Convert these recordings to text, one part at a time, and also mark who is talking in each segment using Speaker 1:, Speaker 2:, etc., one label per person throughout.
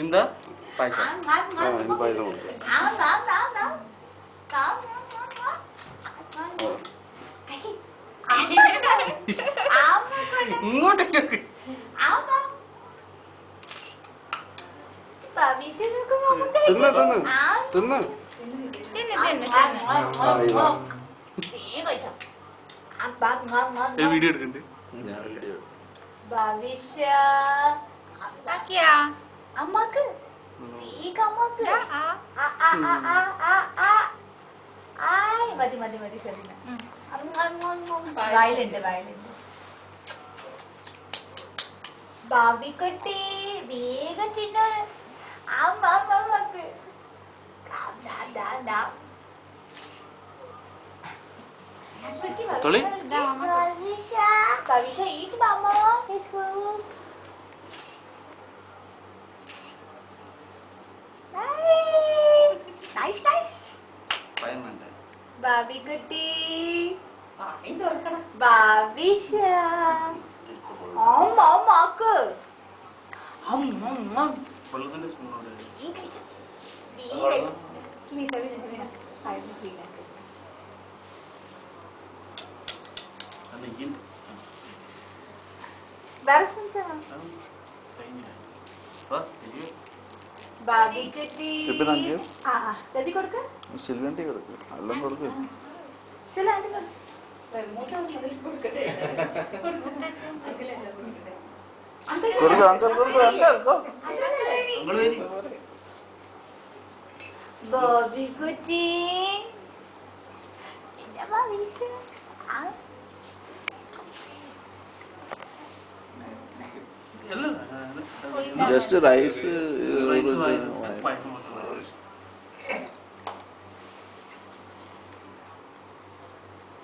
Speaker 1: എന്താ പായസം
Speaker 2: പായസം
Speaker 1: ഇങ്ങോട്ട് തിന്ന് വീഡിയോ എടുക്കണ്ട്
Speaker 3: ഭവിഷ്യ അമ്മക്ക് മതി മതി മതി ശരി വയലുണ്ട് വയലുണ്ട് ഭാവിക്കുട്ടി വേഗം ചിന്ന അമ്മക്ക് ഭവിഷ്യ eat mama it's good nice nice ബാബി കുട്ടി ഭാവിഷ അമ്മക്ക്
Speaker 1: വെള്ളത്തിന്റെ സ്പൂണോട്
Speaker 3: ബാബി കുട്ടി കൊടുക്ക
Speaker 2: സിൽവന്റെ കൊടുക്കും എല്ലാം കൊടുക്കും
Speaker 3: ബാബി കുട്ടി
Speaker 2: ജസ്റ്റ് റൈസ്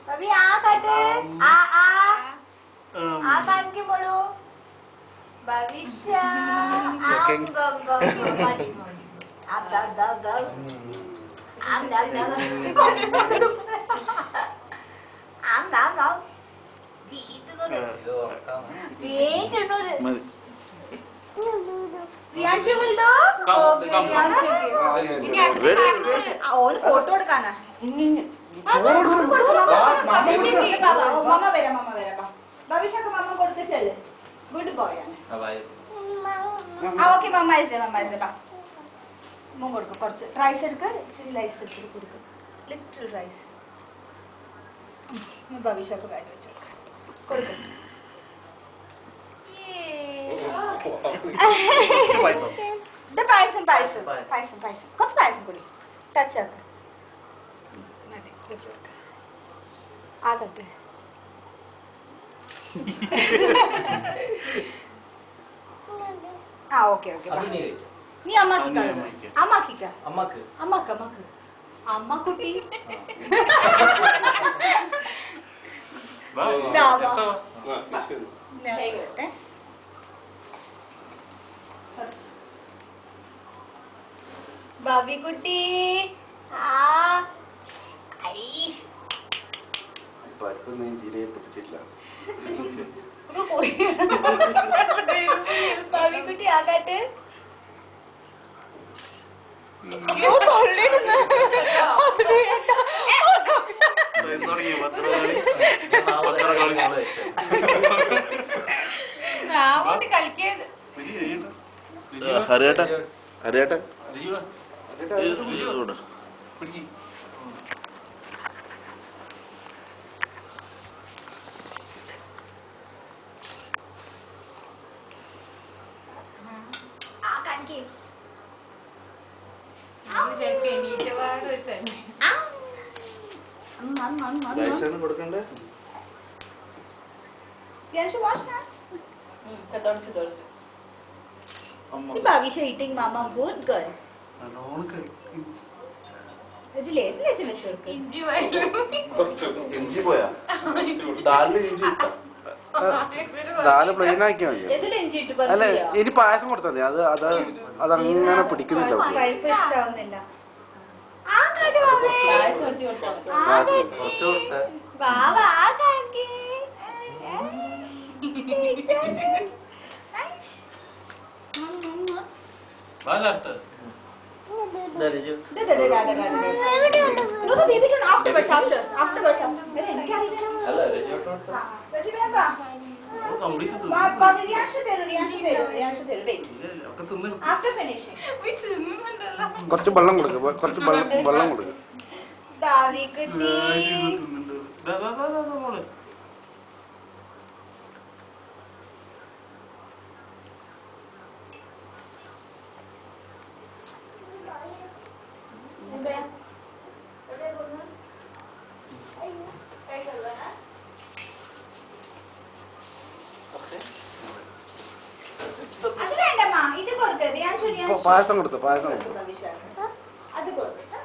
Speaker 3: अभी आ काटे आ कान के बोलो भविष्य आम गम गम आप दा गम आम दा आम नाम नाम ഇത് ഫോട്ടോ എടുക്കാനാ മമ്മ വരാം ഭവിഷ്യൊക്കെ മമ്മ കൊടുത്തിട്ടല്ലേ വീട്ടിൽ പോയാണ് ഓക്കെ മമ്മ അയച്ചേ മമ്മ കൊടുക്കും കുറച്ച് റൈസ് എടുക്ക ഇച്ചിരി റൈസ് എടുത്തിട്ട് കൊടുക്കും ലിറ്റിൽ റൈസ് ഭവിഷ്യൊക്കെ ബാഗ് വെച്ച് കൊടുക്കും ഇത് പായസം പായസം പായസം പായസം കുറച്ച് പായസം കൂടി ടച്ച് ആക്ക ആകട്ടെ ആ ഓക്കെ ഓക്കെ നീ അമ്മാക്കിക്ക അമ്മാക്കിക്ക അമ്മക്ക് അമ്മക്ക് അമ്മക്ക് അമ്മ കുട്ടി ബാബി കുട്ടി ബാബി കുട്ടി ആകാട്ടെ
Speaker 2: ഹരിയേട്ട ഹരിയേട്ട കൊടുക്കണ്ടേ
Speaker 3: Bhavisha eating mama good girl.
Speaker 2: ഇഞ്ചി പോയാ ദാലില് ഇഞ്ചി ദാല് പ്ലെയിൻ ആക്കിയാ മതി. അല്ല ഇനി പായസം കൊടുത്താൽ മതി. അതങ്ങനെ പിടിക്കുന്നില്ല. കുറച്ച് വെള്ളം കൊടുക്ക്, കുറച്ച് വെള്ളം കൊടുക്ക്.
Speaker 3: അത് വേണ്ടമ്മ, ഇത് കൊടുക്കരുത്. ഞാൻ
Speaker 2: പായസം കൊടുത്തു, പായസം കൊടുത്തു.
Speaker 3: അത് കൊടുക്കട്ടാ.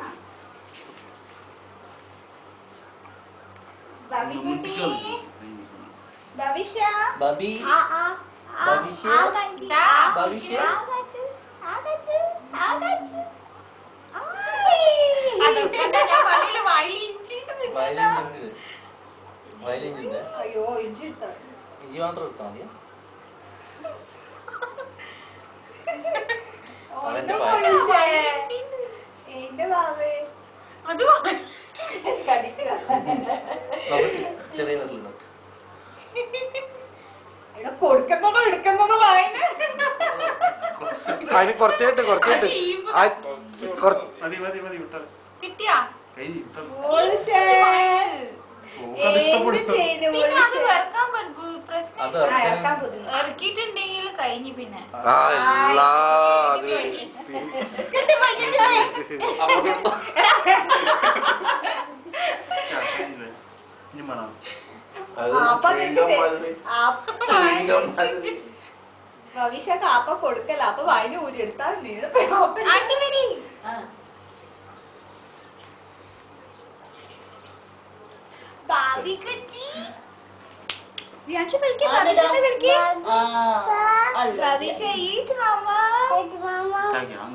Speaker 3: അയ്യോ ഇഞ്ചി ഇട്ടോ.
Speaker 4: ഇഞ്ചി മാത്രം എടുത്താൽ മതിയോ?
Speaker 3: എന്റെ ബാബേ അത്
Speaker 4: ചെറിയ നെല്ലുണ്ടോ?
Speaker 3: കൊടുക്കുന്നതോ എടുക്കുന്നതോ വായന
Speaker 2: അതിന് കുറച്ചായിട്ട്
Speaker 3: കിട്ടിയാ ഇറക്കിട്ടുണ്ടെങ്കിൽ കഴിഞ്ഞു. പിന്നെ ഭവിഷ കാപ്പ കൊടുക്കല. അപ്പൊ വായന ഊരി എടുത്താൽ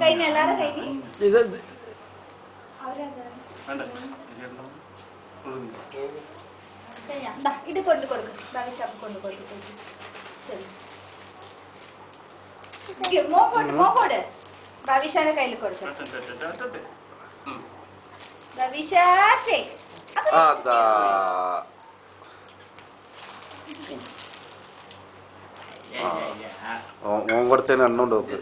Speaker 3: കഴിഞ്ഞ എല്ലാരും കഴിഞ്ഞു. ഇത് കൊണ്ട് കൊടുക്കും. ഭവിഷ കൊണ്ട് കൊടുക്കും. മോക്കോട് ഭവിഷാന്റെ കയ്യിൽ കൊടുക്കും. ഭവിഷ
Speaker 2: അതാ ഓൻ കൊടുത്തതിന് എണ്ണുണ്ട് നോക്ക്.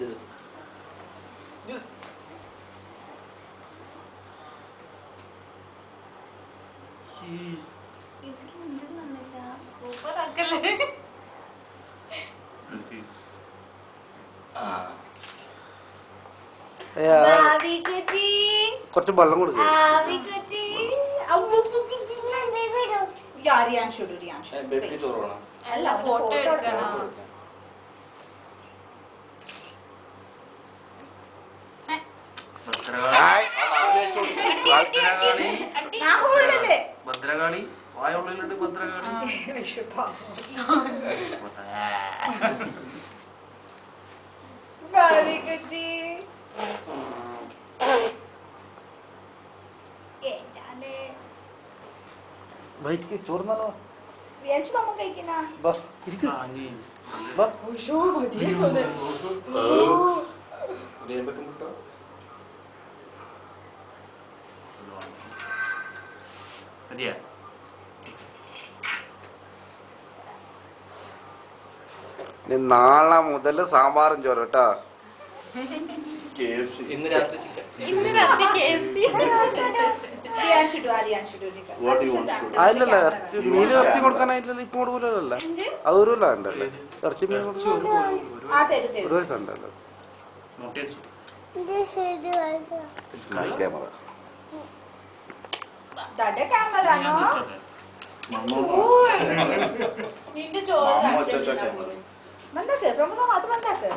Speaker 2: കുറച്ച് വെള്ളം കൊടുക്കും.
Speaker 3: അല്ല ഫോട്ടോ എടുക്കണം.
Speaker 1: ഭദ്രകാളി വായുള്ളിലുണ്ട്. ഭദ്രകാളി
Speaker 2: വൈറ്റ് ചോറുന്നാലോ?
Speaker 3: കഴിക്കുന്ന
Speaker 2: ബസ് ഇരിക്കും. നാളെ മുതൽ സാമ്പാറും ചോറ് കേട്ടോ.
Speaker 4: ഇന്ന് രാത്രി ചിക്കൻ.
Speaker 2: അതിലല്ല മീൻ ഇറച്ചി കൊടുക്കാനായിട്ടില്ല. ഇപ്പൊ കൊടുക്കൂലല്ലോ. അത് ഒരു കൊല്ലം ഉണ്ടല്ലേ ഇറച്ചി മീൻ കൊടുത്തു. ഒരു വയസ്സ് ഉണ്ടല്ലോ ക്യാമറ.
Speaker 3: നിന്റെ ചോറ് മന്ദാക്ക് പ്രമുഖം അത് മന്ദാക്ക്